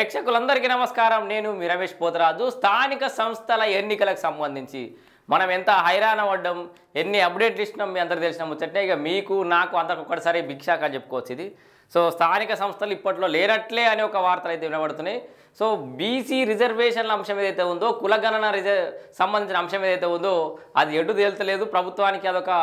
ప్రేక్షకులందరికీ నమస్కారం. నేను మీ రమేష్ పోతరాజు. స్థానిక సంస్థల ఎన్నికలకు సంబంధించి మనం ఎంత హైరాణ పడ్డం, ఎన్ని అప్డేట్లు ఇచ్చినాం మీ అందరికి తెలిసిన ముచ్చటే. ఇక మీకు నాకు అందరికి ఒక్కసారి భిక్షాక్ అని చెప్పుకోవచ్చు ఇది. సో స్థానిక సంస్థలు ఇప్పట్లో లేనట్లే అనే ఒక వార్తలు అయితే వినబడుతున్నాయి. సో బీసీ రిజర్వేషన్ల అంశం ఏదైతే ఉందో, కులగణన సంబంధించిన అంశం ఏదైతే ఉందో అది ఎటు తేల్తలేదు. ప్రభుత్వానికి అదొక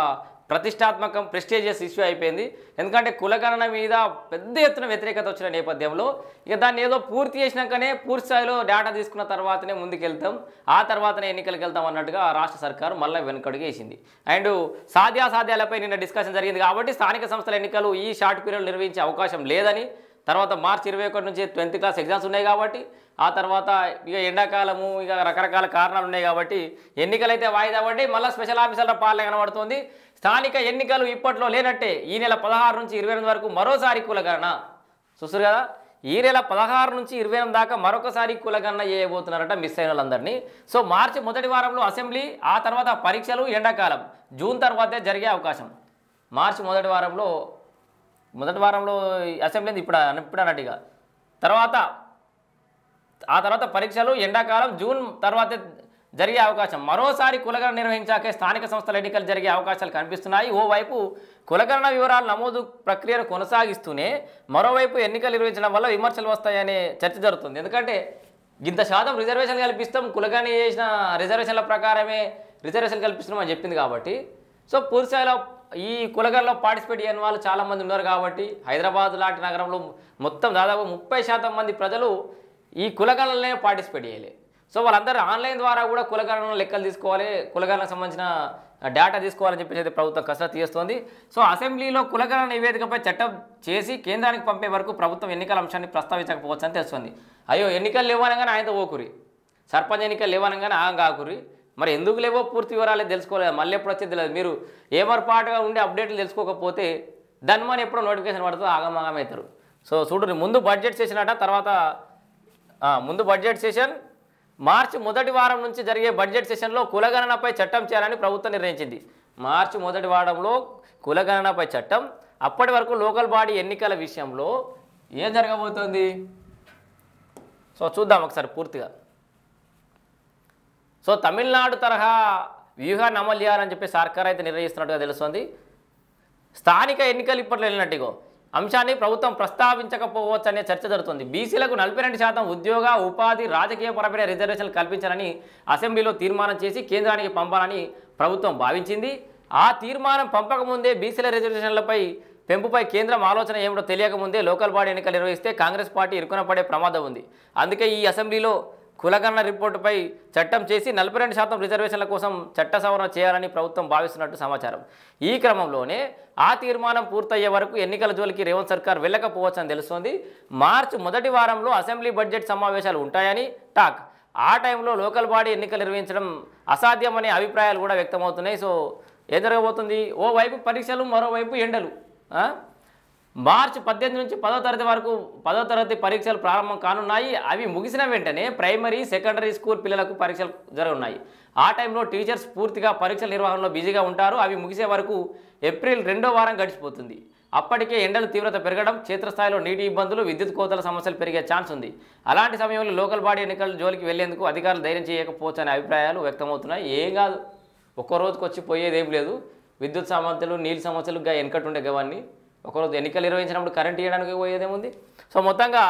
ప్రతిష్టాత్మకం ప్రెస్టీజియస్ ఇష్యూ అయిపోయింది. ఎందుకంటే కులగణన మీద పెద్ద ఎత్తున వ్యతిరేకత వచ్చిన నేపథ్యంలో ఇక దాన్ని ఏదో పూర్తి చేసినాకనే పూర్తి స్థాయిలో డేటా తీసుకున్న తర్వాతనే ముందుకెళ్తాం, ఆ తర్వాతనే ఎన్నికలకు వెళ్తాం అన్నట్టుగా రాష్ట్ర సర్కారు మళ్ళీ వెనుకడుగు వేసింది. అండ్ సాధ్యాసాధ్యాలపై నిన్న డిస్కషన్ జరిగింది కాబట్టి స్థానిక సంస్థల ఎన్నికలు ఈ షార్ట్ పీరియడ్ నిర్వహించే అవకాశం లేదని, తర్వాత మార్చి 21 నుంచి 10th క్లాస్ ఎగ్జామ్స్ ఉన్నాయి కాబట్టి, ఆ తర్వాత ఇక ఎండాకాలము ఇక రకరకాల కారణాలు ఉన్నాయి కాబట్టి ఎన్నికలైతే వాయిదా పడి మళ్ళీ స్పెషల్ ఆఫీసర్ల పాలన కనబడుతుంది. స్థానిక ఎన్నికలు ఇప్పట్లో లేనట్టే ఈ నెల 16 నుంచి 28 వరకు మరోసారి కులగణన చూస్తారు కదా. ఈ నెల 16 నుంచి 28 దాకా మరొకసారి కులగణన చేయబోతున్నారట మిస్ అయిన వాళ్ళందరినీ. సో మార్చి మొదటి వారంలో అసెంబ్లీ, ఆ తర్వాత పరీక్షలు, ఎండాకాలం జూన్ తర్వాతే జరిగే అవకాశం. మార్చి మొదటి వారంలో అసెంబ్లీ ఇప్పుడు అన్నట్టుగా, ఆ తర్వాత పరీక్షలు, ఎండాకాలం జూన్ తర్వాతే జరిగే అవకాశం. మరోసారి కులగణన నిర్వహించాకే స్థానిక సంస్థల ఎన్నికలు జరిగే అవకాశాలు కనిపిస్తున్నాయి. ఓవైపు కులగణన వివరాల నమోదు ప్రక్రియను కొనసాగిస్తూనే మరోవైపు ఎన్నికలు నిర్వహించడం వల్ల విమర్శలు వస్తాయనే చర్చ జరుగుతుంది. ఎందుకంటే ఇంత శాతం రిజర్వేషన్ కల్పిస్తాం, కులగణన చేసిన రిజర్వేషన్ల ప్రకారమే రిజర్వేషన్ కల్పిస్తున్నాం అని చెప్పింది కాబట్టి, సో పూర్తి స్థాయిలో ఈ కులగణనలో పార్టిసిపేట్ చేయని వాళ్ళు చాలామంది ఉన్నారు కాబట్టి, హైదరాబాద్ లాంటి నగరంలో మొత్తం దాదాపు 30% మంది ప్రజలు ఈ కులగణనలనే పార్టిసిపేట్ చేయాలి. సో వాళ్ళందరూ ఆన్లైన్ ద్వారా కూడా కులగణన లెక్కలు తీసుకోవాలి, కులగణనకు సంబంధించిన డేటా తీసుకోవాలని చెప్పేసి ప్రభుత్వం కసరత్తు చేస్తోంది. సో అసెంబ్లీలో కులగణన నివేదికపై చట్టం చేసి కేంద్రానికి పంపే వరకు ప్రభుత్వం ఎన్నికల అంశాన్ని ప్రస్తావించకపోవచ్చు అని తెలుస్తుంది. అయ్యో ఎన్నికలు లేవనగానే ఆయనతో ఓకురి, సర్పంచ్ ఎన్నికలు లేవనగానే కాకురి, మరి ఎందుకు లేవో పూర్తి వివరాలే తెలుసుకోలేదు. మళ్ళీ ఎప్పుడు వచ్చేది తెలియదు. మీరు ఏమర్పాటుగా ఉండే అప్డేట్లు తెలుసుకోకపోతే దాన్ని ఎప్పుడో నోటిఫికేషన్ పడుతుంది, ఆగమవుతారు. సో చూడండి, ముందు బడ్జెట్ సెషన్ అట, తర్వాత ముందు బడ్జెట్ సెషన్ మార్చి మొదటి వారం నుంచి జరిగే బడ్జెట్ సెషన్లో కులగణనపై చట్టం చేయాలని ప్రభుత్వం నిర్ణయించింది. మార్చి మొదటి వారంలో కులగణనపై చట్టం. అప్పటి వరకు లోకల్ బాడీ ఎన్నికల విషయంలో ఏం జరగబోతోంది సో చూద్దాం ఒకసారి పూర్తిగా. సో తమిళనాడు తరహా వ్యూహాన్ని అమలు చేయాలని చెప్పి సర్కార్ అయితే నిర్ణయిస్తున్నట్టుగా తెలుస్తుంది. స్థానిక ఎన్నికలు ఇప్పట్లో వెళ్ళినట్టుగో అంశాన్ని ప్రభుత్వం ప్రస్తావించకపోవచ్చు అనే చర్చ జరుగుతుంది. బీసీలకు 42% ఉద్యోగ, ఉపాధి, రాజకీయపరమైన రిజర్వేషన్లు కల్పించాలని అసెంబ్లీలో తీర్మానం చేసి కేంద్రానికి పంపాలని ప్రభుత్వం భావించింది. ఆ తీర్మానం పంపకముందే బీసీల రిజర్వేషన్లపై పెంపుపై కేంద్రం ఆలోచన ఏమిటో తెలియకముందే లోకల్ బాడీ ఎన్నికలు నిర్వహిస్తే కాంగ్రెస్ పార్టీ ఇరుకున పడే ప్రమాదం ఉంది. అందుకే ఈ అసెంబ్లీలో కులగణన రిపోర్టుపై చట్టం చేసి 42% రిజర్వేషన్ల కోసం చట్ట సవరణ చేయాలని ప్రభుత్వం భావిస్తున్నట్టు సమాచారం. ఈ క్రమంలోనే ఆ తీర్మానం పూర్తయ్యే వరకు ఎన్నికల జోలికి రేవంత్ సర్కార్ వెళ్ళకపోవచ్చని తెలుస్తోంది. మార్చి మొదటి వారంలో అసెంబ్లీ బడ్జెట్ సమావేశాలు ఉంటాయని టాక్. ఆ టైంలో లోకల్ బాడీ ఎన్నికలు నిర్వహించడం అసాధ్యమనే అభిప్రాయాలు కూడా వ్యక్తమవుతున్నాయి. సో ఏం జరగబోతుంది, ఓవైపు పరీక్షలు, మరోవైపు ఎండలు. మార్చి 18 నుంచి 10వ తరగతి వరకు 10వ తరగతి పరీక్షలు ప్రారంభం కానున్నాయి. అవి ముగిసిన వెంటనే ప్రైమరీ, సెకండరీ స్కూల్ పిల్లలకు పరీక్షలు జరగనున్నాయి. ఆ టైంలో టీచర్స్ పూర్తిగా పరీక్షల నిర్వహణలో బిజీగా ఉంటారు. అవి ముగిసే వరకు ఏప్రిల్ 2వ వారం గడిచిపోతుంది. అప్పటికే ఎండల తీవ్రత పెరగడం, క్షేత్రస్థాయిలో నీటి ఇబ్బందులు, విద్యుత్ కోతల సమస్యలు పెరిగే ఛాన్స్ ఉంది. అలాంటి సమయంలో లోకల్ బాడీ ఎన్నికల జోలికి వెళ్లేందుకు అధికారులు ధైర్యం చేయకపోవచ్చు అనే అభిప్రాయాలు వ్యక్తమవుతున్నాయి. ఏం కాదు, ఒక్కో రోజుకి వచ్చి పోయేది ఏం లేదు. విద్యుత్ సమస్యలు, నీళ్ళ సమస్యలు వెనకట్టుండే గవన్నీ ఒకరోజు ఎన్నికలు నిర్వహించినప్పుడు కరెంట్ ఇవ్వడానికి పోయేదేముంది. సో మొత్తంగా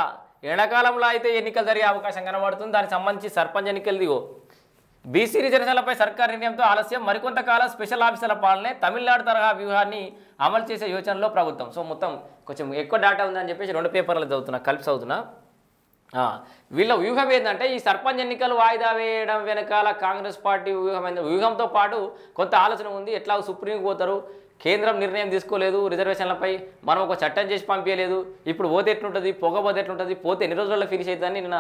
ఎండాకాలంలో అయితే ఎన్నికలు జరిగే అవకాశం కనబడుతుంది. దానికి సంబంధించి సర్పంచ్ ఎన్నికలు దిగో బీసీ రిజర్వేషన్లపై సర్కార్ నిర్ణయంతో ఆలస్యం, మరికొంతకాలం స్పెషల్ ఆఫీసర్ల పాలనే తమిళనాడు తరహా వ్యూహాన్ని అమలు చేసే యోచనలో ప్రభుత్వం. సో మొత్తం కొంచెం ఎక్కువ డేటా ఉందని చెప్పేసి 2 పేపర్లు చదువుతున్నా, కలిపి చదువుతున్నా. వీళ్ళ వ్యూహం ఏంటంటే ఈ సర్పంచ్ ఎన్నికలు వాయిదా వేయడం వెనకాల కాంగ్రెస్ పార్టీ వ్యూహంతో పాటు కొంత ఆలోచన ఉంది. ఎట్లా సుప్రీంకి పోతారు, కేంద్రం నిర్ణయం తీసుకోలేదు రిజర్వేషన్లపై, మనం ఒక చట్టం చేసి పంపించలేదు, ఇప్పుడు పోతే ఎట్లుంటుంది, పోతే ఎట్లుంటుంది, పోతే ఎన్ని రోజుల్లో ఫినిష్ అవుతుందని నిన్న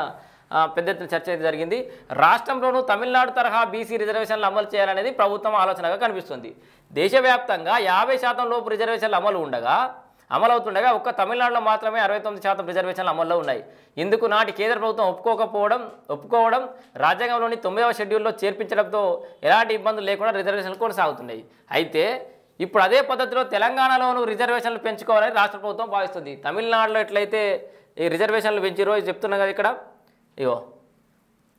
పెద్ద ఎత్తున చర్చ అయితే జరిగింది. రాష్ట్రంలోనూ తమిళనాడు తరహా బీసీ రిజర్వేషన్లు అమలు చేయాలనేది ప్రభుత్వం ఆలోచనగా కనిపిస్తుంది. దేశవ్యాప్తంగా 50% లోపు రిజర్వేషన్లు అమలవుతుండగా ఒక్క తమిళనాడులో మాత్రమే 69% రిజర్వేషన్లు అమల్లో ఉన్నాయి. ఇందుకు నాటి కేంద్ర ప్రభుత్వం ఒప్పుకోవడం రాజ్యాంగంలోని 9వ షెడ్యూల్లో చేర్పించడంతో ఎలాంటి ఇబ్బందులు లేకుండా రిజర్వేషన్లు కొనసాగుతున్నాయి. అయితే ఇప్పుడు అదే పద్ధతిలో తెలంగాణలోనూ రిజర్వేషన్లు పెంచుకోవాలని రాష్ట్ర ప్రభుత్వం భావిస్తుంది. తమిళనాడులో ఎట్లయితే ఈ రిజర్వేషన్లు పెంచిరో ఇది చెప్తున్నా కదా ఇక్కడ. ఇగో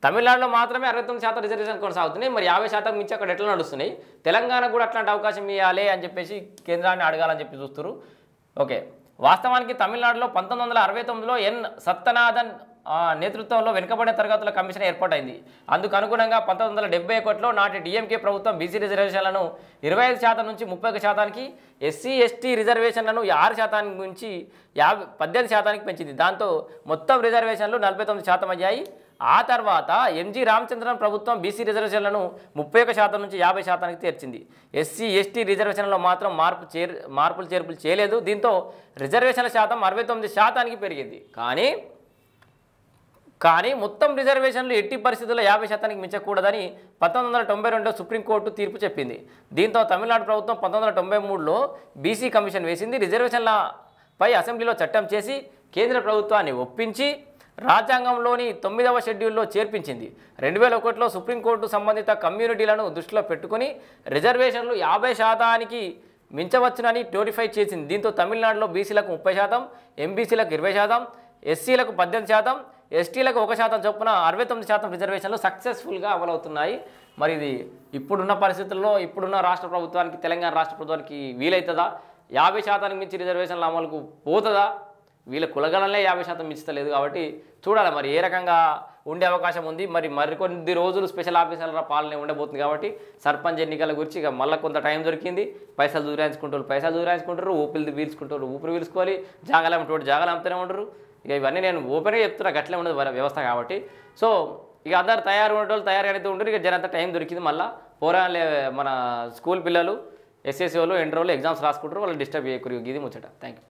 తమిళనాడులో మాత్రమే 69% రిజర్వేషన్ కొనసాగుతున్నాయి. మరి 50% మించి అక్కడ ఎట్లా నడుస్తున్నాయి? తెలంగాణకు కూడా అట్లాంటి అవకాశం ఇవ్వాలి అని చెప్పేసి కేంద్రాన్ని అడగాలని చెప్పి చూస్తారు. ఓకే, వాస్తవానికి తమిళనాడులో 1969లో ఎన్ సత్యనాథన్ నేతృత్వంలో వెనుకబడిన తరగతుల కమిషన్ ఏర్పాటైంది. అందుకు అనుగుణంగా 1971లో నాటి డిఎంకే ప్రభుత్వం బీసీ రిజర్వేషన్లను 25% నుంచి 30%, ఎస్సీ ఎస్టీ రిజర్వేషన్లను 6% నుంచి 18% పెంచింది. దాంతో మొత్తం రిజర్వేషన్లు 49% అయ్యాయి. ఆ తర్వాత ఎంజీ రామచంద్రన్ ప్రభుత్వం బీసీ రిజర్వేషన్లను 31% నుంచి 50%కి చేర్చింది. ఎస్సీ ఎస్టీ రిజర్వేషన్లో మాత్రం మార్పులు చేర్పులు చేయలేదు. దీంతో రిజర్వేషన్ల శాతం 69%కి పెరిగింది. కానీ మొత్తం రిజర్వేషన్లు ఎట్టి పరిస్థితుల్లో 50%కి మించకూడదని 1992లో సుప్రీంకోర్టు తీర్పు చెప్పింది. దీంతో తమిళనాడు ప్రభుత్వం 1993లో బీసీ కమిషన్ వేసింది. రిజర్వేషన్లపై అసెంబ్లీలో చట్టం చేసి కేంద్ర ప్రభుత్వాన్ని ఒప్పించి రాజ్యాంగంలోని 9వ షెడ్యూల్లో చేర్పించింది. 2001లో సుప్రీంకోర్టు సంబంధిత కమ్యూనిటీలను దృష్టిలో పెట్టుకుని రిజర్వేషన్లు 50%కి మించవచ్చునని నోటిఫై చేసింది. దీంతో తమిళనాడులో బీసీలకు 30%, ఎంబీసీలకు 20%, ఎస్సీలకు 18%, ఎస్టీలకు 1% చొప్పున 69% రిజర్వేషన్లు సక్సెస్ఫుల్గా అమలవుతున్నాయి. మరి ఇది ఇప్పుడున్న పరిస్థితుల్లో ఇప్పుడున్న రాష్ట్ర ప్రభుత్వానికి, తెలంగాణ రాష్ట్ర ప్రభుత్వానికి వీలవుతుందా? 50%కి మించి రిజర్వేషన్ల అమలుకు పోతుందా? వీళ్ళ కులగలనే 50% మించలేదు. కాబట్టి చూడాలి మరి ఏ రకంగా ఉండే అవకాశం ఉంది. మరికొద్ది రోజులు స్పెషల్ ఆఫీసర్ల పాలన ఉండబోతుంది. కాబట్టి సర్పంచ్ ఎన్నికల గురించి ఇక మళ్ళీ కొంత టైం దొరికింది. పైసలు దూరాయించుకుంటారు, ఊపిరి పీల్చుకుంటారు, ఊపిరి పీల్చుకోవాలి, జాగాలు అమ్ముతూనే ఉంటారు. ఇక ఇవన్నీ నేను ఓపెన్గా చెప్తున్నా, గట్లే ఉండదు వ్యవస్థ కాబట్టి. సో ఇక అందరు తయారు ఉండేవాళ్ళు తయారుగానే ఉంటారు. ఇక జనంత టైం దొరికింది. మళ్ళీ పోరాలే మన స్కూల్ పిల్లలు, ఎస్ఎస్సీ వాళ్ళు, ఇంటర్ వాళ్ళు ఎగ్జామ్స్ రాసుకుంటారు. వాళ్ళు డిస్టర్బ్ చేయకూడదు. ఇది ముచ్చట. Thank you.